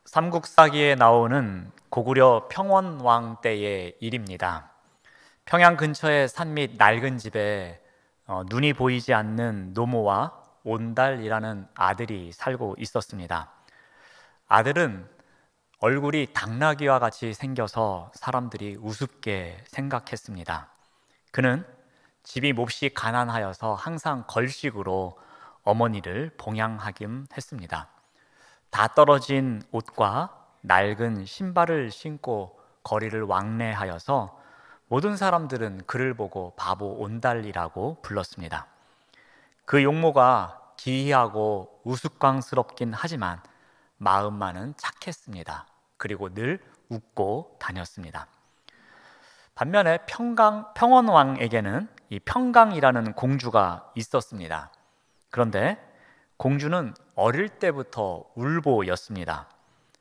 삼국사기에 나오는 고구려 평원왕 때의 일입니다. 평양 근처의 산 밑 낡은 집에 눈이 보이지 않는 노모와 온달이라는 아들이 살고 있었습니다. 아들은 얼굴이 당나귀와 같이 생겨서 사람들이 우습게 생각했습니다. 그는 집이 몹시 가난하여서 항상 걸식으로 어머니를 봉양하긴 했습니다. 다 떨어진 옷과 낡은 신발을 신고 거리를 왕래하여서 모든 사람들은 그를 보고 바보 온달이라고 불렀습니다. 그 용모가 기이하고 우스꽝스럽긴 하지만 마음만은 착했습니다. 그리고 늘 웃고 다녔습니다. 반면에 평원왕에게는 이 평강이라는 공주가 있었습니다. 그런데 공주는 어릴 때부터 울보였습니다.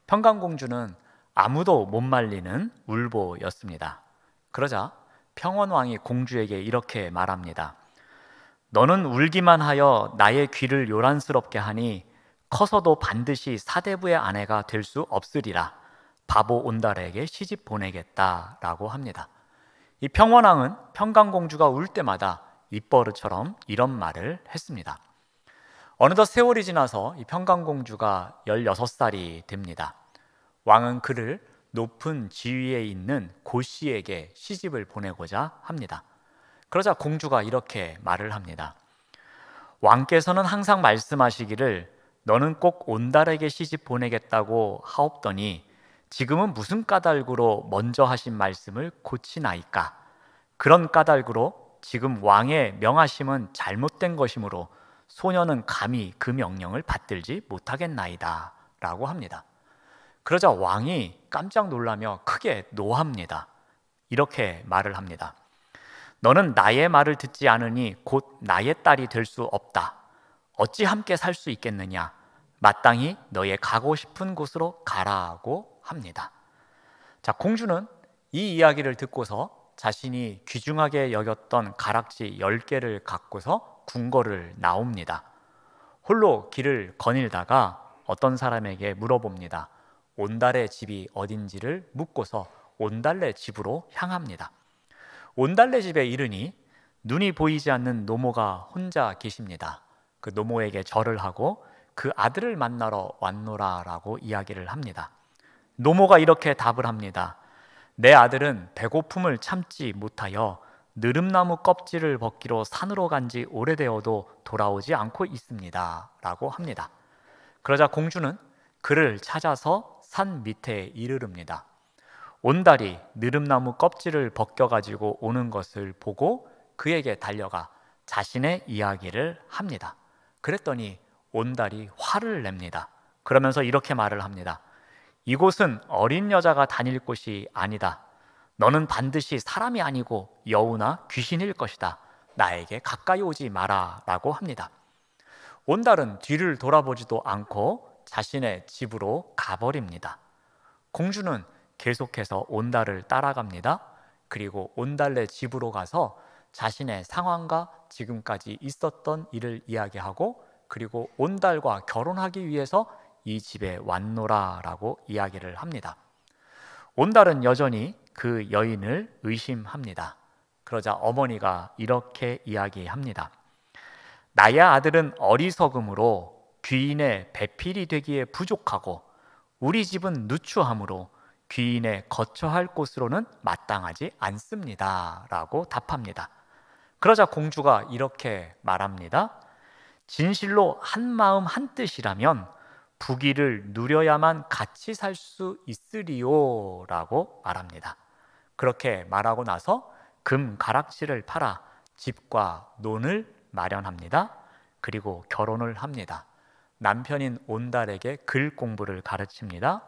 평강공주는 아무도 못 말리는 울보였습니다. 그러자 평원왕이 공주에게 이렇게 말합니다. 너는 울기만 하여 나의 귀를 요란스럽게 하니 커서도 반드시 사대부의 아내가 될 수 없으리라. 바보 온달에게 시집 보내겠다라고 합니다. 이 평원왕은 평강공주가 울 때마다 입버릇처럼 이런 말을 했습니다. 어느덧 세월이 지나서 이 평강공주가 16살이 됩니다. 왕은 그를 높은 지위에 있는 고씨에게 시집을 보내고자 합니다. 그러자 공주가 이렇게 말을 합니다. 왕께서는 항상 말씀하시기를 너는 꼭 온달에게 시집 보내겠다고 하옵더니 지금은 무슨 까닭으로 먼저 하신 말씀을 고치나이까? 그런 까닭으로 지금 왕의 명하심은 잘못된 것이므로 소녀는 감히 그 명령을 받들지 못하겠나이다 라고 합니다. 그러자 왕이 깜짝 놀라며 크게 노합니다. 이렇게 말을 합니다. 너는 나의 말을 듣지 않으니 곧 나의 딸이 될 수 없다. 어찌 함께 살 수 있겠느냐? 마땅히 너의 가고 싶은 곳으로 가라고 합니다. 자, 공주는 이 이야기를 듣고서 자신이 귀중하게 여겼던 가락지 10개를 갖고서 궁궐을 나옵니다. 홀로 길을 거닐다가 어떤 사람에게 물어봅니다. 온달의 집이 어딘지를 묻고서 온달네 집으로 향합니다. 온달네 집에 이르니 눈이 보이지 않는 노모가 혼자 계십니다. 그 노모에게 절을 하고 그 아들을 만나러 왔노라 라고 이야기를 합니다. 노모가 이렇게 답을 합니다. 내 아들은 배고픔을 참지 못하여 느릅나무 껍질을 벗기로 산으로 간 지 오래되어도 돌아오지 않고 있습니다 라고 합니다. 그러자 공주는 그를 찾아서 산 밑에 이르릅니다. 온달이 느릅나무 껍질을 벗겨가지고 오는 것을 보고 그에게 달려가 자신의 이야기를 합니다. 그랬더니 온달이 화를 냅니다. 그러면서 이렇게 말을 합니다. 이곳은 어린 여자가 다닐 곳이 아니다. 너는 반드시 사람이 아니고 여우나 귀신일 것이다. 나에게 가까이 오지 마라 라고 합니다. 온달은 뒤를 돌아보지도 않고 자신의 집으로 가버립니다. 공주는 계속해서 온달을 따라갑니다. 그리고 온달네 집으로 가서 자신의 상황과 지금까지 있었던 일을 이야기하고 그리고 온달과 결혼하기 위해서 이 집에 왔노라 라고 이야기를 합니다. 온달은 여전히 그 여인을 의심합니다. 그러자 어머니가 이렇게 이야기합니다. 나의 아들은 어리석음으로 귀인의 배필이 되기에 부족하고 우리 집은 누추하므로 귀인의 거처할 곳으로는 마땅하지 않습니다 라고 답합니다. 그러자 공주가 이렇게 말합니다. 진실로 한 마음 한 뜻이라면 부귀를 누려야만 같이 살 수 있으리요 라고 말합니다. 그렇게 말하고 나서 금 가락지를 팔아 집과 논을 마련합니다. 그리고 결혼을 합니다. 남편인 온달에게 글 공부를 가르칩니다.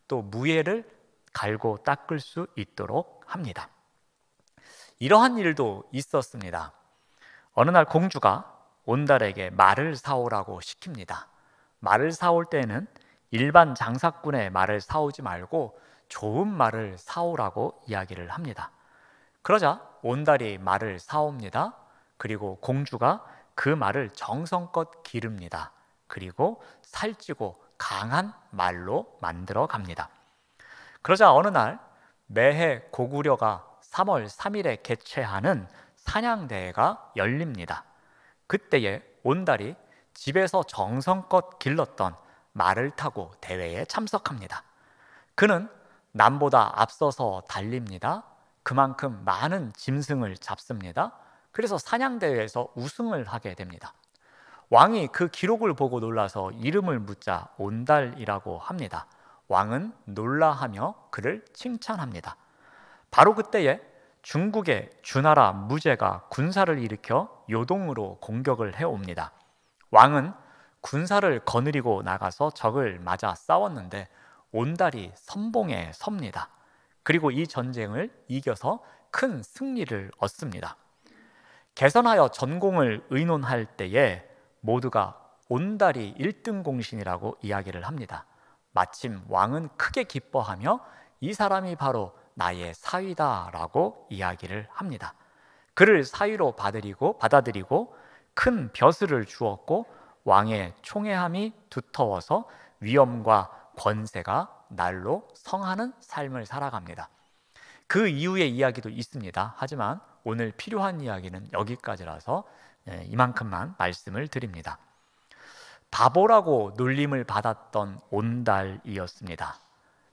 또 무예를 갈고 닦을 수 있도록 합니다. 이러한 일도 있었습니다. 어느 날 공주가 온달에게 말을 사오라고 시킵니다. 말을 사올 때는 일반 장사꾼의 말을 사오지 말고 좋은 말을 사오라고 이야기를 합니다. 그러자 온달이 말을 사옵니다. 그리고 공주가 그 말을 정성껏 기릅니다. 그리고 살찌고 강한 말로 만들어 갑니다. 그러자 어느 날 매해 고구려가 3월 3일에 개최하는 사냥대회가 열립니다. 그때에 온달이 집에서 정성껏 길렀던 말을 타고 대회에 참석합니다. 그는 남보다 앞서서 달립니다. 그만큼 많은 짐승을 잡습니다. 그래서 사냥대회에서 우승을 하게 됩니다. 왕이 그 기록을 보고 놀라서 이름을 묻자 온달이라고 합니다. 왕은 놀라하며 그를 칭찬합니다. 바로 그때에 중국의 주나라 무제가 군사를 일으켜 요동으로 공격을 해옵니다. 왕은 군사를 거느리고 나가서 적을 맞아 싸웠는데 온달이 선봉에 섭니다. 그리고 이 전쟁을 이겨서 큰 승리를 얻습니다. 개선하여 전공을 의논할 때에 모두가 온달이 1등 공신이라고 이야기를 합니다. 마침 왕은 크게 기뻐하며 이 사람이 바로 나의 사위다라고 이야기를 합니다. 그를 사위로 받아들이고 큰 벼슬을 주었고 왕의 총애함이 두터워서 위엄과 권세가 날로 성하는 삶을 살아갑니다. 그 이후의 이야기도 있습니다. 하지만 오늘 필요한 이야기는 여기까지라서 이만큼만 말씀을 드립니다. 바보라고 놀림을 받았던 온달이었습니다.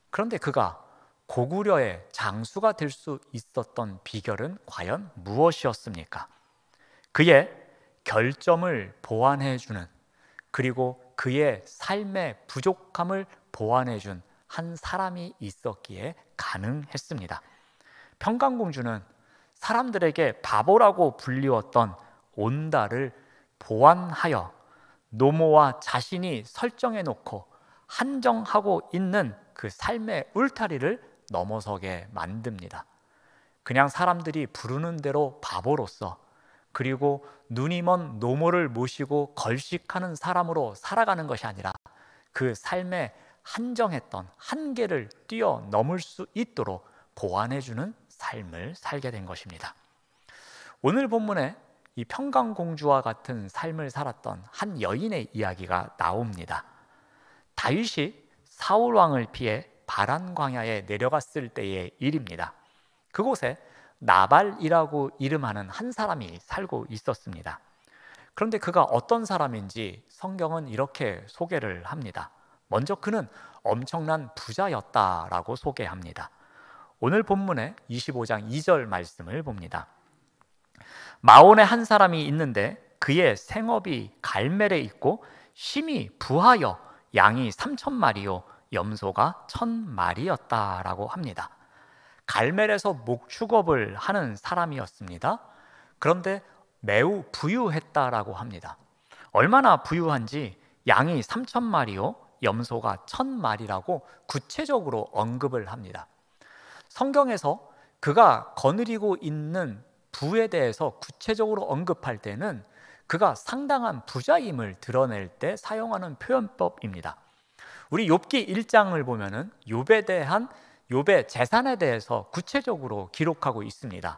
그런데 그가 고구려의 장수가 될 수 있었던 비결은 과연 무엇이었습니까? 그의 결점을 보완해주는, 그리고 그의 삶의 부족함을 보완해준 한 사람이 있었기에 가능했습니다. 평강공주는 사람들에게 바보라고 불리웠던 온달을 보완하여 노모와 자신이 설정해놓고 한정하고 있는 그 삶의 울타리를 넘어서게 만듭니다. 그냥 사람들이 부르는 대로 바보로서, 그리고 눈이 먼 노모를 모시고 걸식하는 사람으로 살아가는 것이 아니라 그 삶의 한정했던 한계를 뛰어넘을 수 있도록 보완해주는 삶을 살게 된 것입니다. 오늘 본문에 이 평강공주와 같은 삶을 살았던 한 여인의 이야기가 나옵니다. 다윗이 사울왕을 피해 바란 광야에 내려갔을 때의 일입니다. 그곳에 나발이라고 이름하는 한 사람이 살고 있었습니다. 그런데 그가 어떤 사람인지 성경은 이렇게 소개를 합니다. 먼저 그는 엄청난 부자였다라고 소개합니다. 오늘 본문의 25장 2절 말씀을 봅니다. 마온에 한 사람이 있는데 그의 생업이 갈멜에 있고 심히 부하여 양이 3,000마리요 염소가 1,000마리였다라고 합니다. 갈멜에서 목축업을 하는 사람이었습니다. 그런데 매우 부유했다라고 합니다. 얼마나 부유한지 양이 3,000마리요 염소가 1,000마리라고 구체적으로 언급을 합니다. 성경에서 그가 거느리고 있는 부에 대해서 구체적으로 언급할 때는 그가 상당한 부자임을 드러낼 때 사용하는 표현법입니다. 우리 욥기 1장을 보면은 욥의 재산에 대해서 구체적으로 기록하고 있습니다.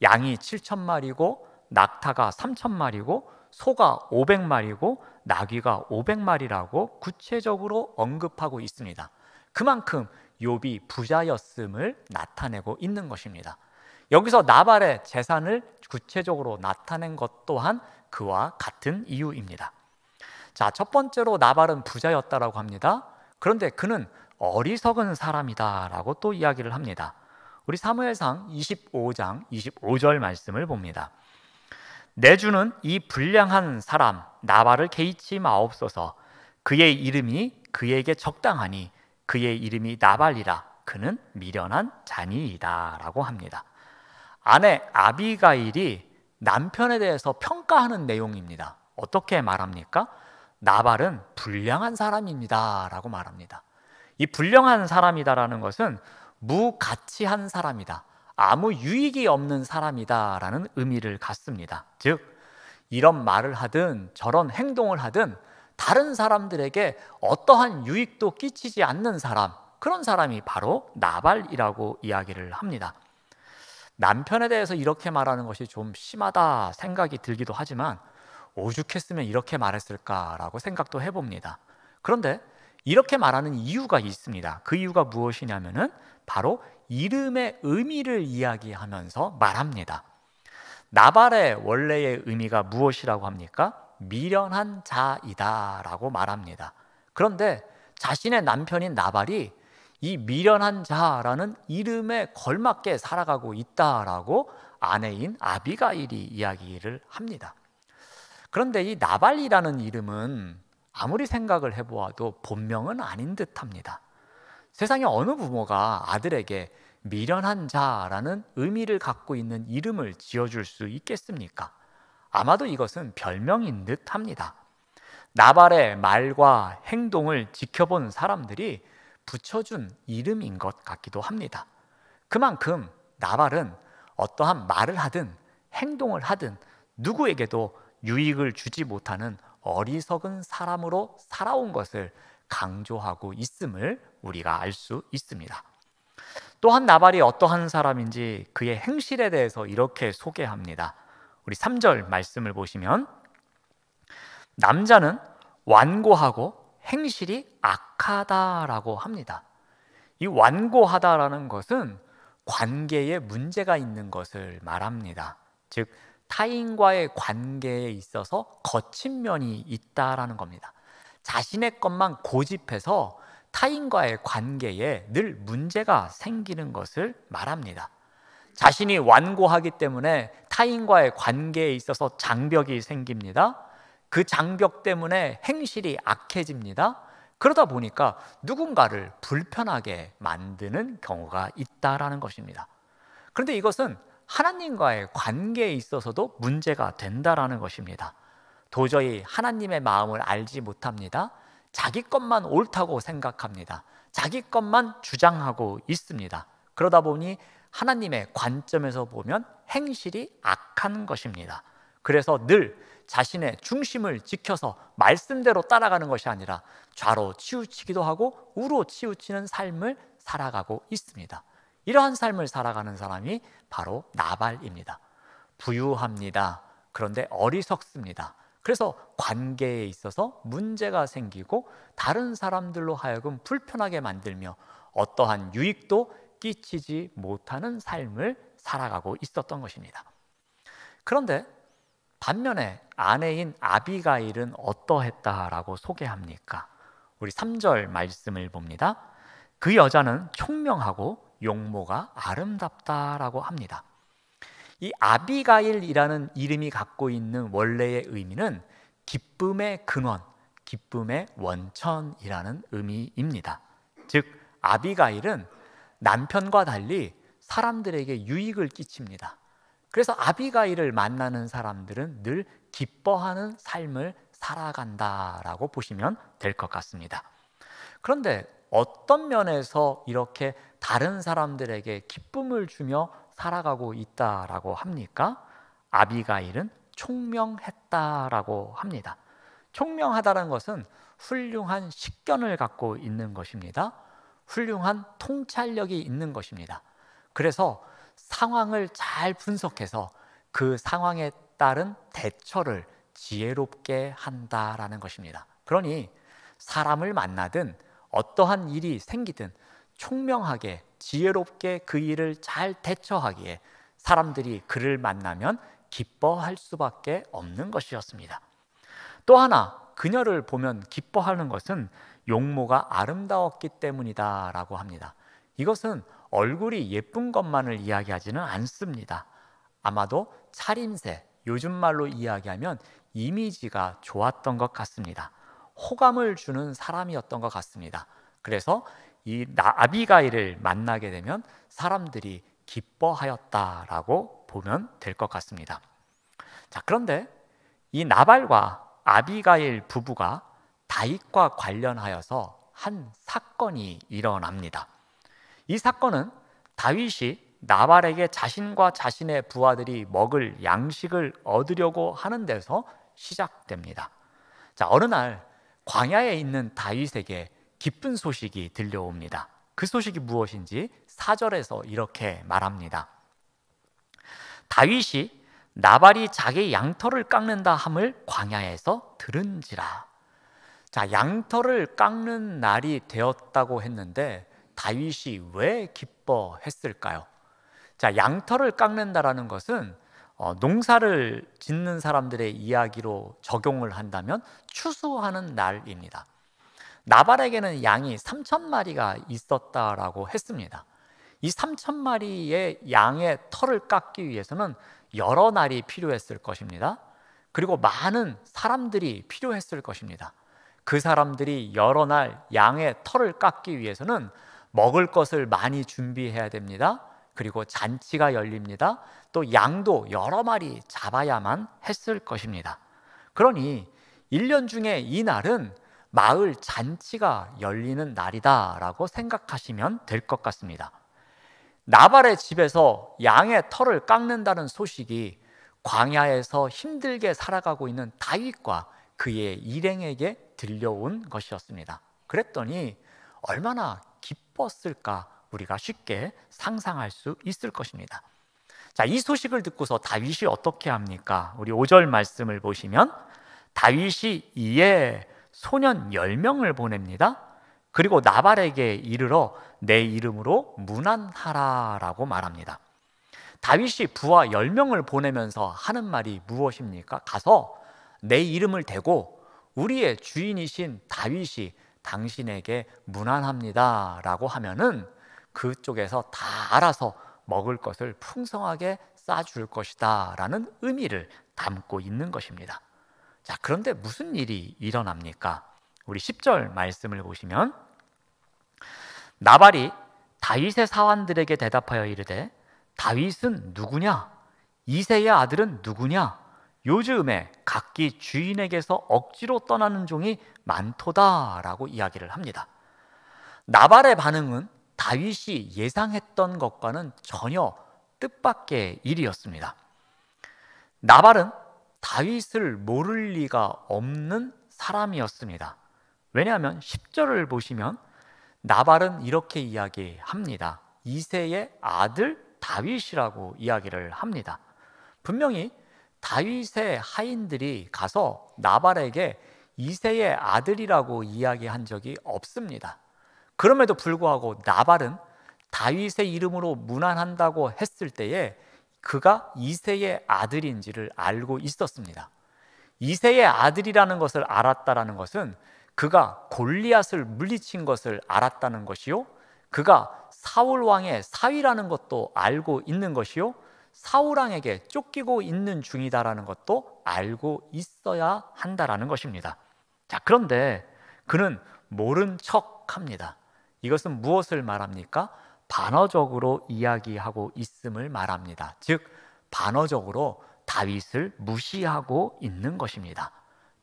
양이 7,000마리고 낙타가 3,000마리고 소가 500마리고 나귀가 500마리라고 구체적으로 언급하고 있습니다. 그만큼 욥이 부자였음을 나타내고 있는 것입니다. 여기서 나발의 재산을 구체적으로 나타낸 것 또한 그와 같은 이유입니다. 자, 첫 번째로 나발은 부자였다라고 합니다. 그런데 그는 어리석은 사람이다라고 또 이야기를 합니다. 우리 사무엘상 25장 25절 말씀을 봅니다. 내 주는 이 불량한 사람 나발을 개의치 마옵소서. 그의 이름이 그에게 적당하니 그의 이름이 나발이라. 그는 미련한 자니이다 라고 합니다. 아내 아비가일이 남편에 대해서 평가하는 내용입니다. 어떻게 말합니까? 나발은 불량한 사람입니다 라고 말합니다. 이 불량한 사람이다라는 것은 무가치한 사람이다, 아무 유익이 없는 사람이다 라는 의미를 갖습니다. 즉 이런 말을 하든 저런 행동을 하든 다른 사람들에게 어떠한 유익도 끼치지 않는 사람, 그런 사람이 바로 나발이라고 이야기를 합니다. 남편에 대해서 이렇게 말하는 것이 좀 심하다 생각이 들기도 하지만 오죽했으면 이렇게 말했을까라고 생각도 해봅니다. 그런데 이렇게 말하는 이유가 있습니다. 그 이유가 무엇이냐면은 바로 이름의 의미를 이야기하면서 말합니다. 나발의 원래의 의미가 무엇이라고 합니까? 미련한 자이다 라고 말합니다. 그런데 자신의 남편인 나발이 이 미련한 자라는 이름에 걸맞게 살아가고 있다라고 아내인 아비가일이 이야기를 합니다. 그런데 이 나발이라는 이름은 아무리 생각을 해보아도 본명은 아닌 듯합니다. 세상에 어느 부모가 아들에게 미련한 자라는 의미를 갖고 있는 이름을 지어줄 수 있겠습니까? 아마도 이것은 별명인 듯합니다. 나발의 말과 행동을 지켜본 사람들이 붙여준 이름인 것 같기도 합니다. 그만큼 나발은 어떠한 말을 하든 행동을 하든 누구에게도 유익을 주지 못하는 어리석은 사람으로 살아온 것을 강조하고 있음을 우리가 알 수 있습니다. 또한 나발이 어떠한 사람인지 그의 행실에 대해서 이렇게 소개합니다. 우리 3절 말씀을 보시면 남자는 완고하고 행실이 악하다라고 합니다. 이 완고하다라는 것은 관계에 문제가 있는 것을 말합니다. 즉 타인과의 관계에 있어서 거친 면이 있다라는 겁니다. 자신의 것만 고집해서 타인과의 관계에 늘 문제가 생기는 것을 말합니다. 자신이 완고하기 때문에 타인과의 관계에 있어서 장벽이 생깁니다. 그 장벽 때문에 행실이 악해집니다. 그러다 보니까 누군가를 불편하게 만드는 경우가 있다라는 것입니다. 그런데 이것은 하나님과의 관계에 있어서도 문제가 된다라는 것입니다. 도저히 하나님의 마음을 알지 못합니다. 자기 것만 옳다고 생각합니다. 자기 것만 주장하고 있습니다. 그러다 보니 하나님의 관점에서 보면 행실이 악한 것입니다. 그래서 늘 자신의 중심을 지켜서 말씀대로 따라가는 것이 아니라 좌로 치우치기도 하고 우로 치우치는 삶을 살아가고 있습니다. 이러한 삶을 살아가는 사람이 바로 나발입니다. 부유합니다. 그런데 어리석습니다. 그래서 관계에 있어서 문제가 생기고 다른 사람들로 하여금 불편하게 만들며 어떠한 유익도 끼치지 못하는 삶을 살아가고 있었던 것입니다. 그런데 반면에 아내인 아비가일은 어떠했다라고 소개합니까? 우리 3절 말씀을 봅니다. 그 여자는 총명하고 용모가 아름답다라고 합니다. 이 아비가일이라는 이름이 갖고 있는 원래의 의미는 기쁨의 근원, 기쁨의 원천이라는 의미입니다. 즉 아비가일은 남편과 달리 사람들에게 유익을 끼칩니다. 그래서 아비가일을 만나는 사람들은 늘 기뻐하는 삶을 살아간다라고 보시면 될 것 같습니다. 그런데 어떤 면에서 이렇게 다른 사람들에게 기쁨을 주며 살아가고 있다라고 합니까? 아비가일은 총명했다라고 합니다. 총명하다는 것은 훌륭한 식견을 갖고 있는 것입니다. 훌륭한 통찰력이 있는 것입니다. 그래서 상황을 잘 분석해서 그 상황에 따른 대처를 지혜롭게 한다라는 것입니다. 그러니 사람을 만나든 어떠한 일이 생기든 총명하게 지혜롭게 그 일을 잘 대처하기에 사람들이 그를 만나면 기뻐할 수밖에 없는 것이었습니다. 또 하나 그녀를 보면 기뻐하는 것은 용모가 아름다웠기 때문이다라고 합니다. 이것은 얼굴이 예쁜 것만을 이야기하지는 않습니다. 아마도 차림새, 요즘 말로 이야기하면 이미지가 좋았던 것 같습니다. 호감을 주는 사람이었던 것 같습니다. 그래서 이 아비가일을 만나게 되면 사람들이 기뻐하였다라고 보면 될 것 같습니다. 자, 그런데 이 나발과 아비가일 부부가 다윗과 관련하여서 한 사건이 일어납니다. 이 사건은 다윗이 나발에게 자신과 자신의 부하들이 먹을 양식을 얻으려고 하는 데서 시작됩니다. 자, 어느 날 광야에 있는 다윗에게 기쁜 소식이 들려옵니다. 그 소식이 무엇인지 4절에서 이렇게 말합니다. 다윗이 나발이 자기 양털을 깎는다 함을 광야에서 들은지라. 자, 양털을 깎는 날이 되었다고 했는데 다윗이 왜 기뻐했을까요? 자, 양털을 깎는다라는 것은 농사를 짓는 사람들의 이야기로 적용을 한다면 추수하는 날입니다. 나발에게는 양이 3,000마리가 있었다라고 했습니다. 이 3,000마리의 양의 털을 깎기 위해서는 여러 날이 필요했을 것입니다. 그리고 많은 사람들이 필요했을 것입니다. 그 사람들이 여러 날 양의 털을 깎기 위해서는 먹을 것을 많이 준비해야 됩니다. 그리고 잔치가 열립니다. 또 양도 여러 마리 잡아야만 했을 것입니다. 그러니 1년 중에 이 날은 마을 잔치가 열리는 날이다라고 생각하시면 될 것 같습니다. 나발의 집에서 양의 털을 깎는다는 소식이 광야에서 힘들게 살아가고 있는 다윗과 그의 일행에게 들려온 것이었습니다. 그랬더니 얼마나 기뻤을까 우리가 쉽게 상상할 수 있을 것입니다. 자, 이 소식을 듣고서 다윗이 어떻게 합니까? 우리 5절 말씀을 보시면 다윗이 이에 소년 10명을 보냅니다. 그리고 나발에게 이르러 내 이름으로 문안하라라고 말합니다. 다윗이 부하 10명을 보내면서 하는 말이 무엇입니까? 가서 내 이름을 대고 우리의 주인이신 다윗이 당신에게 문안합니다 라고 하면은 그쪽에서 다 알아서 먹을 것을 풍성하게 싸줄 것이다 라는 의미를 담고 있는 것입니다. 자, 그런데 무슨 일이 일어납니까? 우리 10절 말씀을 보시면 나발이 다윗의 사환들에게 대답하여 이르되 다윗은 누구냐? 이새의 아들은 누구냐? 요즘에 각기 주인에게서 억지로 떠나는 종이 많도다라고 이야기를 합니다. 나발의 반응은 다윗이 예상했던 것과는 전혀 뜻밖의 일이었습니다. 나발은 다윗을 모를 리가 없는 사람이었습니다. 왜냐하면 10절을 보시면 나발은 이렇게 이야기합니다. 이새의 아들 다윗이라고 이야기를 합니다. 분명히 다윗의 하인들이 가서 나발에게 이새의 아들이라고 이야기한 적이 없습니다. 그럼에도 불구하고 나발은 다윗의 이름으로 문안한다고 했을 때에 그가 이새의 아들인지를 알고 있었습니다. 이새의 아들이라는 것을 알았다라는 것은 그가 골리앗을 물리친 것을 알았다는 것이요, 그가 사울 왕의 사위라는 것도 알고 있는 것이요, 사울 왕에게 쫓기고 있는 중이다라는 것도 알고 있어야 한다라는 것입니다. 자, 그런데 그는 모른 척합니다. 이것은 무엇을 말합니까? 반어적으로 이야기하고 있음을 말합니다. 즉 반어적으로 다윗을 무시하고 있는 것입니다.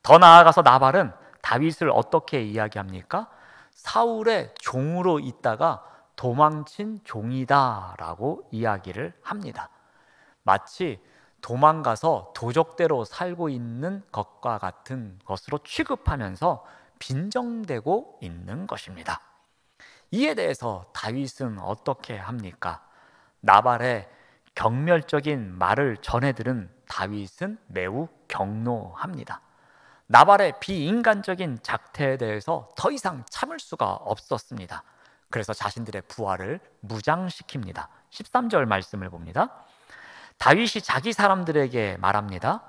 더 나아가서 나발은 다윗을 어떻게 이야기합니까? 사울의 종으로 있다가 도망친 종이다라고 이야기를 합니다. 마치 도망가서 도적대로 살고 있는 것과 같은 것으로 취급하면서 빈정대고 있는 것입니다. 이에 대해서 다윗은 어떻게 합니까? 나발의 경멸적인 말을 전해 들은 다윗은 매우 경노합니다. 나발의 비인간적인 작태에 대해서 더 이상 참을 수가 없었습니다. 그래서 자신들의 부하를 무장시킵니다. 13절 말씀을 봅니다. 다윗이 자기 사람들에게 말합니다.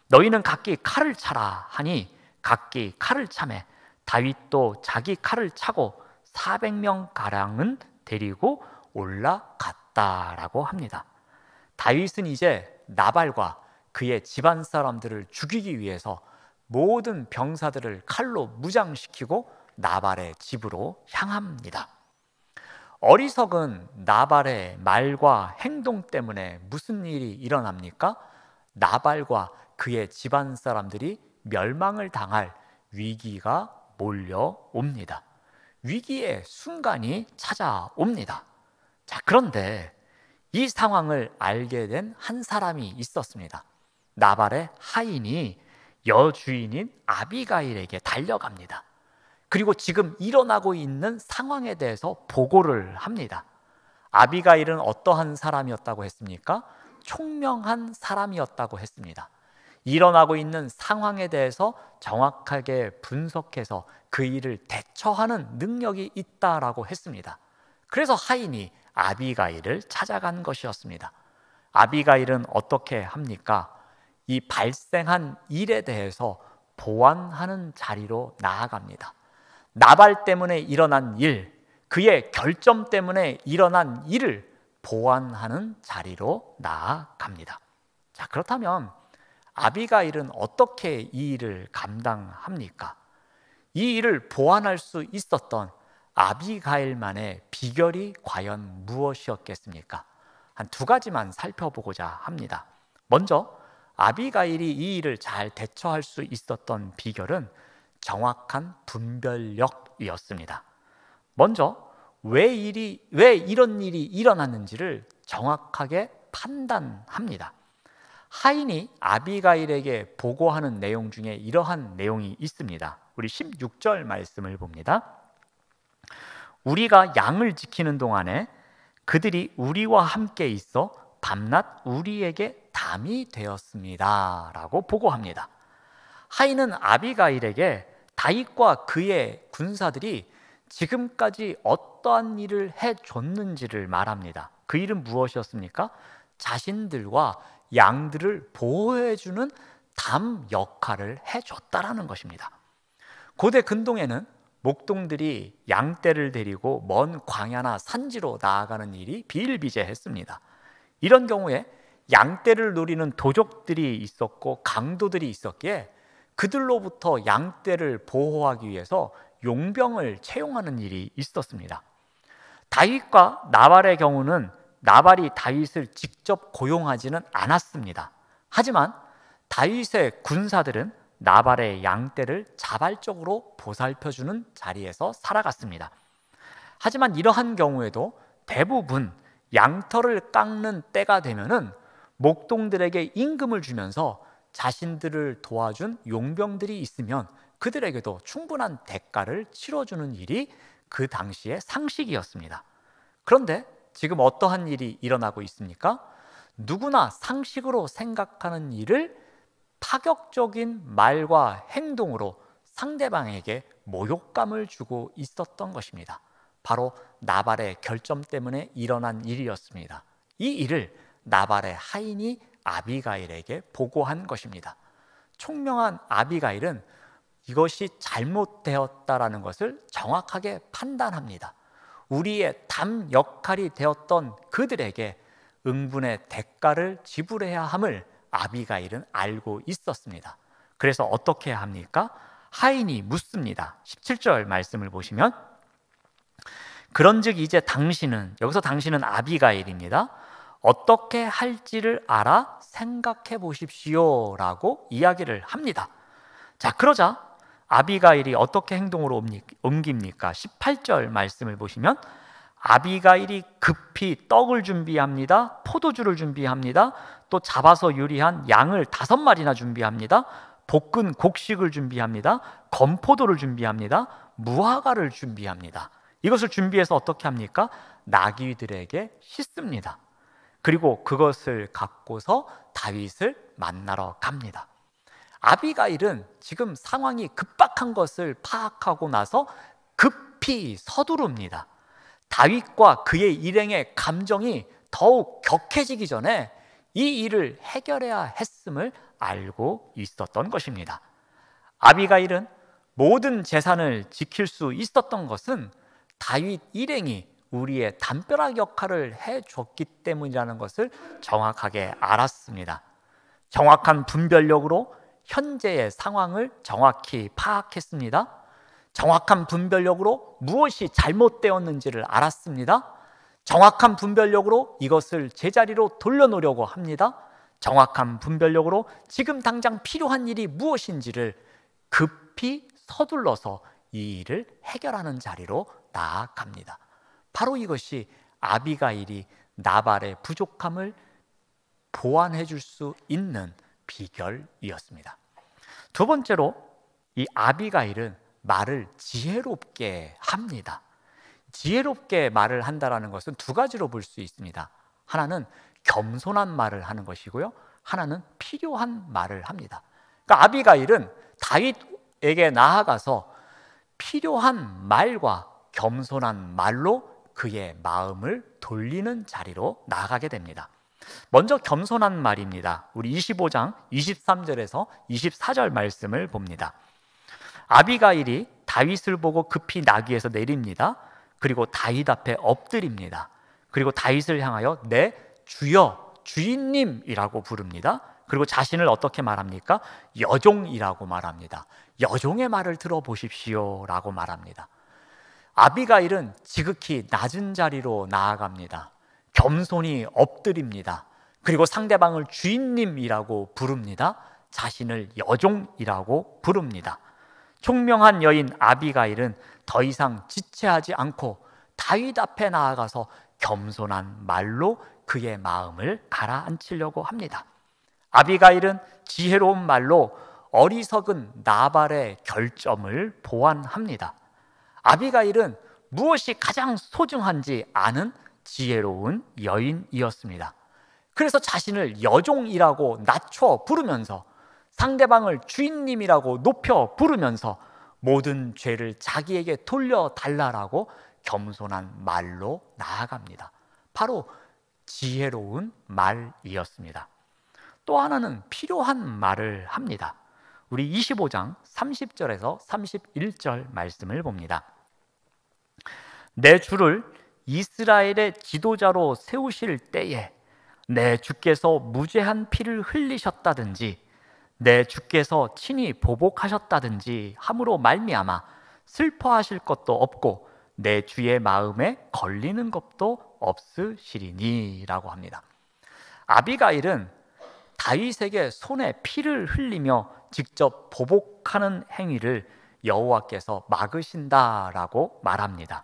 너희는 각기 칼을 차라 하니 각기 칼을 차매 다윗도 자기 칼을 차고 400명 가량은 데리고 올라갔다라고 합니다. 다윗은 이제 나발과 그의 집안 사람들을 죽이기 위해서 모든 병사들을 칼로 무장시키고 나발의 집으로 향합니다. 어리석은 나발의 말과 행동 때문에 무슨 일이 일어납니까? 나발과 그의 집안 사람들이 멸망을 당할 위기가 몰려옵니다. 위기의 순간이 찾아옵니다. 자, 그런데 이 상황을 알게 된 한 사람이 있었습니다. 나발의 하인이 여주인인 아비가일에게 달려갑니다. 그리고 지금 일어나고 있는 상황에 대해서 보고를 합니다. 아비가일은 어떠한 사람이었다고 했습니까? 총명한 사람이었다고 했습니다. 일어나고 있는 상황에 대해서 정확하게 분석해서 그 일을 대처하는 능력이 있다라고 했습니다. 그래서 하인이 아비가일을 찾아간 것이었습니다. 아비가일은 어떻게 합니까? 이 발생한 일에 대해서 보완하는 자리로 나아갑니다. 나발 때문에 일어난 일, 그의 결점 때문에 일어난 일을 보완하는 자리로 나아갑니다. 자, 그렇다면 아비가일은 어떻게 이 일을 감당합니까? 이 일을 보완할 수 있었던 아비가일만의 비결이 과연 무엇이었겠습니까? 한 두 가지만 살펴보고자 합니다. 먼저 아비가일이 이 일을 잘 대처할 수 있었던 비결은 정확한 분별력이었습니다. 먼저 왜 이런 일이 일어났는지를 정확하게 판단합니다. 하인이 아비가일에게 보고하는 내용 중에 이러한 내용이 있습니다. 우리 16절 말씀을 봅니다. 우리가 양을 지키는 동안에 그들이 우리와 함께 있어 밤낮 우리에게 담이 되었습니다 라고 보고합니다. 하인은 아비가일에게 다윗과 그의 군사들이 지금까지 어떠한 일을 해줬는지를 말합니다. 그 일은 무엇이었습니까? 자신들과 양들을 보호해주는 담 역할을 해줬다라는 것입니다. 고대 근동에는 목동들이 양떼를 데리고 먼 광야나 산지로 나아가는 일이 비일비재했습니다. 이런 경우에 양떼를 노리는 도적들이 있었고 강도들이 있었기에 그들로부터 양떼를 보호하기 위해서 용병을 채용하는 일이 있었습니다. 다윗과 나발의 경우는 나발이 다윗을 직접 고용하지는 않았습니다. 하지만 다윗의 군사들은 나발의 양떼를 자발적으로 보살펴주는 자리에서 살아갔습니다. 하지만 이러한 경우에도 대부분 양털을 깎는 때가 되면은 목동들에게 임금을 주면서 자신들을 도와준 용병들이 있으면 그들에게도 충분한 대가를 치러주는 일이 그 당시의 상식이었습니다. 그런데 지금 어떠한 일이 일어나고 있습니까? 누구나 상식으로 생각하는 일을 파격적인 말과 행동으로 상대방에게 모욕감을 주고 있었던 것입니다. 바로 나발의 결점 때문에 일어난 일이었습니다. 이 일을 나발의 하인이 아비가일에게 보고한 것입니다. 총명한 아비가일은 이것이 잘못되었다라는 것을 정확하게 판단합니다. 우리의 담 역할이 되었던 그들에게 응분의 대가를 지불해야 함을 아비가일은 알고 있었습니다. 그래서 어떻게 합니까? 하인이 묻습니다. 17절 말씀을 보시면 그런즉 이제 당신은, 여기서 당신은 아비가일입니다. 어떻게 할지를 알아 생각해 보십시오 라고 이야기를 합니다. 자, 그러자 아비가일이 어떻게 행동으로 옮깁니까? 18절 말씀을 보시면 아비가일이 급히 떡을 준비합니다. 포도주를 준비합니다. 또 잡아서 요리한 양을 5마리나 준비합니다. 볶은 곡식을 준비합니다. 건포도를 준비합니다. 무화과를 준비합니다. 이것을 준비해서 어떻게 합니까? 나귀들에게 씻습니다. 그리고 그것을 갖고서 다윗을 만나러 갑니다. 아비가일은 지금 상황이 급박한 것을 파악하고 나서 급히 서두릅니다. 다윗과 그의 일행의 감정이 더욱 격해지기 전에 이 일을 해결해야 했음을 알고 있었던 것입니다. 아비가일은 모든 재산을 지킬 수 있었던 것은 다윗 일행이 우리의 담벼락 역할을 해줬기 때문이라는 것을 정확하게 알았습니다. 정확한 분별력으로 현재의 상황을 정확히 파악했습니다. 정확한 분별력으로 무엇이 잘못되었는지를 알았습니다. 정확한 분별력으로 이것을 제자리로 돌려놓으려고 합니다. 정확한 분별력으로 지금 당장 필요한 일이 무엇인지를 급히 서둘러서 이 일을 해결하는 자리로 나아갑니다. 바로 이것이 아비가일이 나발의 부족함을 보완해 줄 수 있는 비결이었습니다. 두 번째로 이 아비가일은 말을 지혜롭게 합니다. 지혜롭게 말을 한다는 것은 두 가지로 볼 수 있습니다. 하나는 겸손한 말을 하는 것이고요, 하나는 필요한 말을 합니다. 그러니까 아비가일은 다윗에게 나아가서 필요한 말과 겸손한 말로 그의 마음을 돌리는 자리로 나아가게 됩니다. 먼저 겸손한 말입니다. 우리 25장 23절에서 24절 말씀을 봅니다. 아비가일이 다윗을 보고 급히 나귀에서 내립니다. 그리고 다윗 앞에 엎드립니다. 그리고 다윗을 향하여 내 주여, 주인님이라고 부릅니다. 그리고 자신을 어떻게 말합니까? 여종이라고 말합니다. 여종의 말을 들어보십시오 라고 말합니다. 아비가일은 지극히 낮은 자리로 나아갑니다. 겸손히 엎드립니다. 그리고 상대방을 주인님이라고 부릅니다. 자신을 여종이라고 부릅니다. 총명한 여인 아비가일은 더 이상 지체하지 않고 다윗 앞에 나아가서 겸손한 말로 그의 마음을 가라앉히려고 합니다. 아비가일은 지혜로운 말로 어리석은 나발의 결점을 보완합니다. 아비가일은 무엇이 가장 소중한지 아는 지혜로운 여인이었습니다. 그래서 자신을 여종이라고 낮춰 부르면서 상대방을 주인님이라고 높여 부르면서 모든 죄를 자기에게 돌려달라라고 겸손한 말로 나아갑니다. 바로 지혜로운 말이었습니다. 또 하나는 필요한 말을 합니다. 우리 25장 30절에서 31절 말씀을 봅니다. 내 주를 이스라엘의 지도자로 세우실 때에 내 주께서 무죄한 피를 흘리셨다든지 내 주께서 친히 보복하셨다든지 함으로 말미암아 슬퍼하실 것도 없고 내 주의 마음에 걸리는 것도 없으시리니 라고 합니다. 아비가일은 다윗에게 손에 피를 흘리며 직접 보복하는 행위를 여호와께서 막으신다라고 말합니다.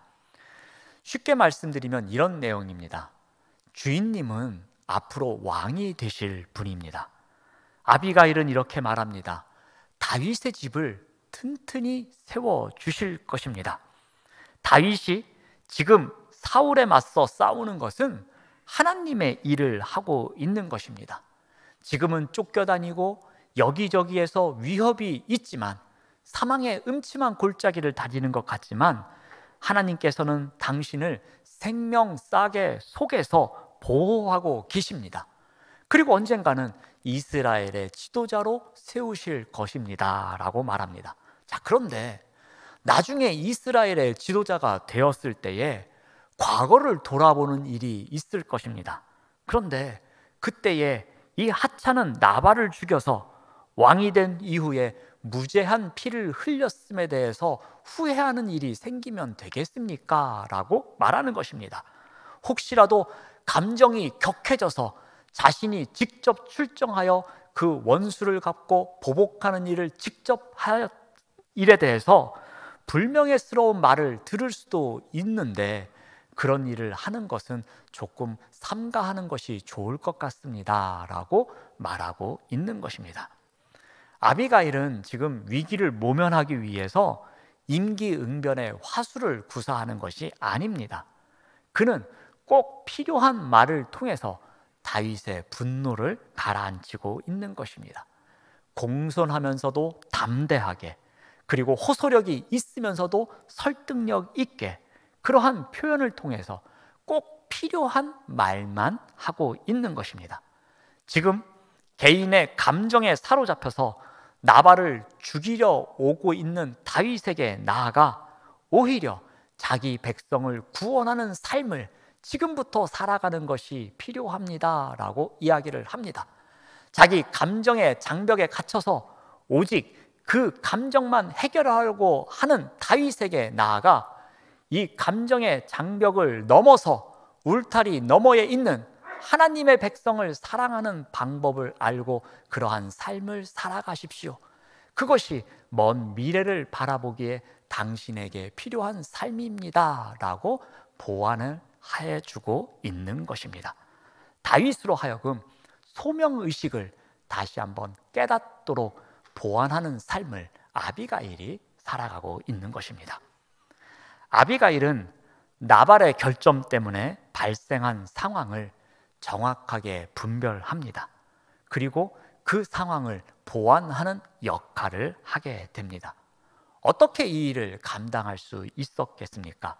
쉽게 말씀드리면 이런 내용입니다. 주인님은 앞으로 왕이 되실 분입니다. 아비가일은 이렇게 말합니다. 다윗의 집을 튼튼히 세워주실 것입니다. 다윗이 지금 사울에 맞서 싸우는 것은 하나님의 일을 하고 있는 것입니다. 지금은 쫓겨다니고 여기저기에서 위협이 있지만 사망의 음침한 골짜기를 다니는 것 같지만 하나님께서는 당신을 생명싸개 속에서 보호하고 계십니다. 그리고 언젠가는 이스라엘의 지도자로 세우실 것입니다 라고 말합니다. 자, 그런데 나중에 이스라엘의 지도자가 되었을 때에 과거를 돌아보는 일이 있을 것입니다. 그런데 그때에 이 하찮은 나발을 죽여서 왕이 된 이후에 무죄한 피를 흘렸음에 대해서 후회하는 일이 생기면 되겠습니까? 라고 말하는 것입니다. 혹시라도 감정이 격해져서 자신이 직접 출정하여 그 원수를 갚고 보복하는 일을 직접 할 일에 대해서 불명예스러운 말을 들을 수도 있는데 그런 일을 하는 것은 조금 삼가하는 것이 좋을 것 같습니다 라고 말하고 있는 것입니다. 아비가일은 지금 위기를 모면하기 위해서 임기응변의 화수를 구사하는 것이 아닙니다. 그는 꼭 필요한 말을 통해서 다윗의 분노를 가라앉히고 있는 것입니다. 공손하면서도 담대하게, 그리고 호소력이 있으면서도 설득력 있게 그러한 표현을 통해서 꼭 필요한 말만 하고 있는 것입니다. 지금 개인의 감정에 사로잡혀서 나발을 죽이려 오고 있는 다윗에게 나아가 오히려 자기 백성을 구원하는 삶을 지금부터 살아가는 것이 필요합니다 라고 이야기를 합니다. 자기 감정의 장벽에 갇혀서 오직 그 감정만 해결하려고 하는 다윗에게 나아가 이 감정의 장벽을 넘어서 울타리 너머에 있는 하나님의 백성을 사랑하는 방법을 알고 그러한 삶을 살아가십시오. 그것이 먼 미래를 바라보기에 당신에게 필요한 삶입니다 라고 보완을 해주고 있는 것입니다. 다윗으로 하여금 소명의식을 다시 한번 깨닫도록 보완하는 삶을 아비가일이 살아가고 있는 것입니다. 아비가일은 나발의 결점 때문에 발생한 상황을 정확하게 분별합니다. 그리고 그 상황을 보완하는 역할을 하게 됩니다. 어떻게 이 일을 감당할 수 있었겠습니까?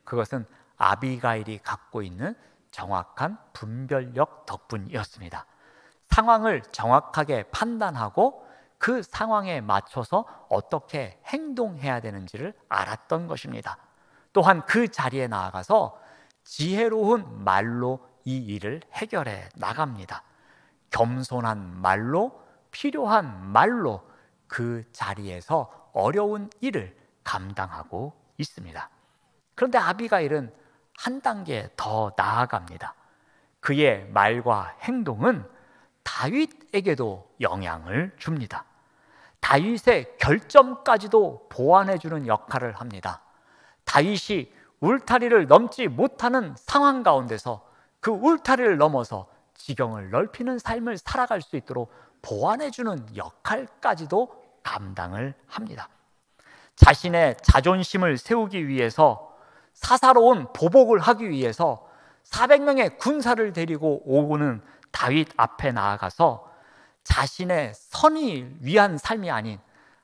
그것은 아비가일이 갖고 있는 정확한 분별력 덕분이었습니다. 상황을 정확하게 판단하고 그 상황에 맞춰서 어떻게 행동해야 되는지를 알았던 것입니다. 또한 그 자리에 나아가서 지혜로운 말로 이 일을 해결해 나갑니다. 겸손한 말로, 필요한 말로 그 자리에서 어려운 일을 감당하고 있습니다. 그런데 아비가일은 한 단계 더 나아갑니다. 그의 말과 행동은 다윗에게도 영향을 줍니다. 다윗의 결점까지도 보완해주는 역할을 합니다. 다윗이 울타리를 넘지 못하는 상황 가운데서 그 울타리를 넘어서 지경을 넓히는 삶을 살아갈 수 있도록 보완해주는 역할까지도 감당을 합니다. 자신의 자존심을 세우기 위해서, 사사로운 보복을 하기 위해서 400명의 군사를 데리고 오고는 다윗 앞에 나아가서 자신의 선을 위한 삶이 아닌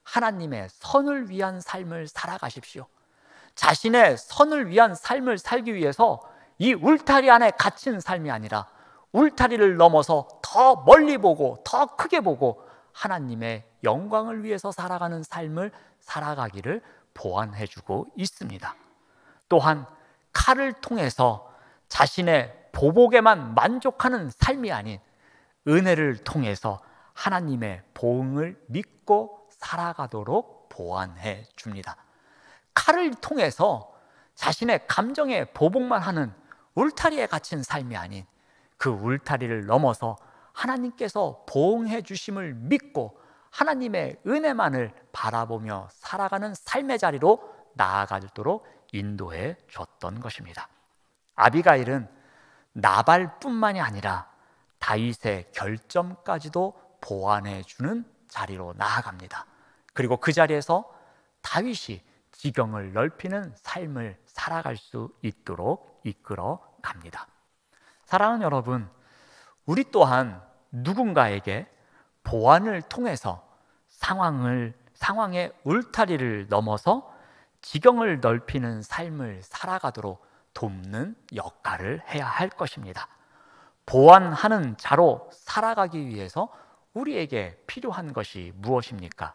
하나님의 선을 위한 삶을 살아가십시오. 자신의 선을 위한 삶을 살기 위해서 이 울타리 안에 갇힌 삶이 아니라 울타리를 넘어서 더 멀리 보고 더 크게 보고 하나님의 영광을 위해서 살아가는 삶을 살아가기를 보완해주고 있습니다. 또한 칼을 통해서 자신의 보복에만 만족하는 삶이 아닌 은혜를 통해서 하나님의 보응을 믿고 살아가도록 보완해 줍니다. 칼을 통해서 자신의 감정에 보복만 하는 울타리에 갇힌 삶이 아닌 그 울타리를 넘어서 하나님께서 보응해 주심을 믿고 하나님의 은혜만을 바라보며 살아가는 삶의 자리로 나아가도록 인도해 줬던 것입니다. 아비가일은 나발뿐만이 아니라 다윗의 결점까지도 보완해 주는 자리로 나아갑니다. 그리고 그 자리에서 다윗이 지경을 넓히는 삶을 살아갈 수 있도록 이끌어 갑니다. 사랑하는 여러분, 우리 또한 누군가에게 보완을 통해서 상황의 울타리를 넘어서 지경을 넓히는 삶을 살아가도록 돕는 역할을 해야 할 것입니다. 보완하는 자로 살아가기 위해서 우리에게 필요한 것이 무엇입니까?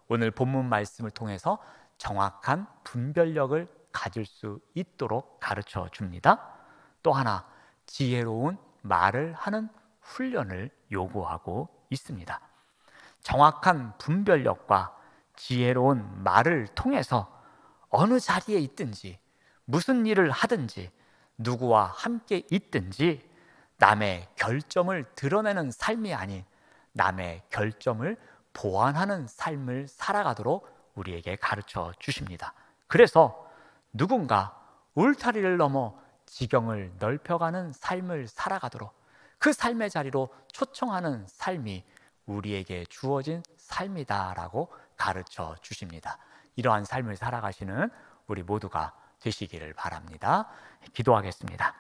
오늘 본문 말씀을 통해서 정확한 분별력을 가질 수 있도록 가르쳐 줍니다. 또 하나, 지혜로운 말을 하는 훈련을 요구하고 있습니다. 정확한 분별력과 지혜로운 말을 통해서 어느 자리에 있든지 무슨 일을 하든지 누구와 함께 있든지 남의 결점을 드러내는 삶이 아닌 남의 결점을 보완하는 삶을 살아가도록 우리에게 가르쳐 주십니다. 그래서 누군가 울타리를 넘어 지경을 넓혀가는 삶을 살아가도록 그 삶의 자리로 초청하는 삶이 우리에게 주어진 삶이다라고 가르쳐 주십니다. 이러한 삶을 살아가시는 우리 모두가 되시기를 바랍니다. 기도하겠습니다.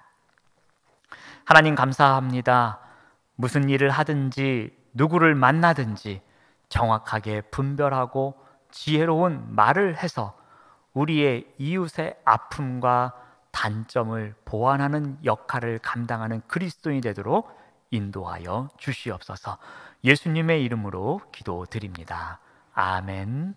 하나님 감사합니다. 무슨 일을 하든지 누구를 만나든지 정확하게 분별하고 지혜로운 말을 해서 우리의 이웃의 아픔과 단점을 보완하는 역할을 감당하는 그리스도인이 되도록 인도하여 주시옵소서. 예수님의 이름으로 기도드립니다. 아멘.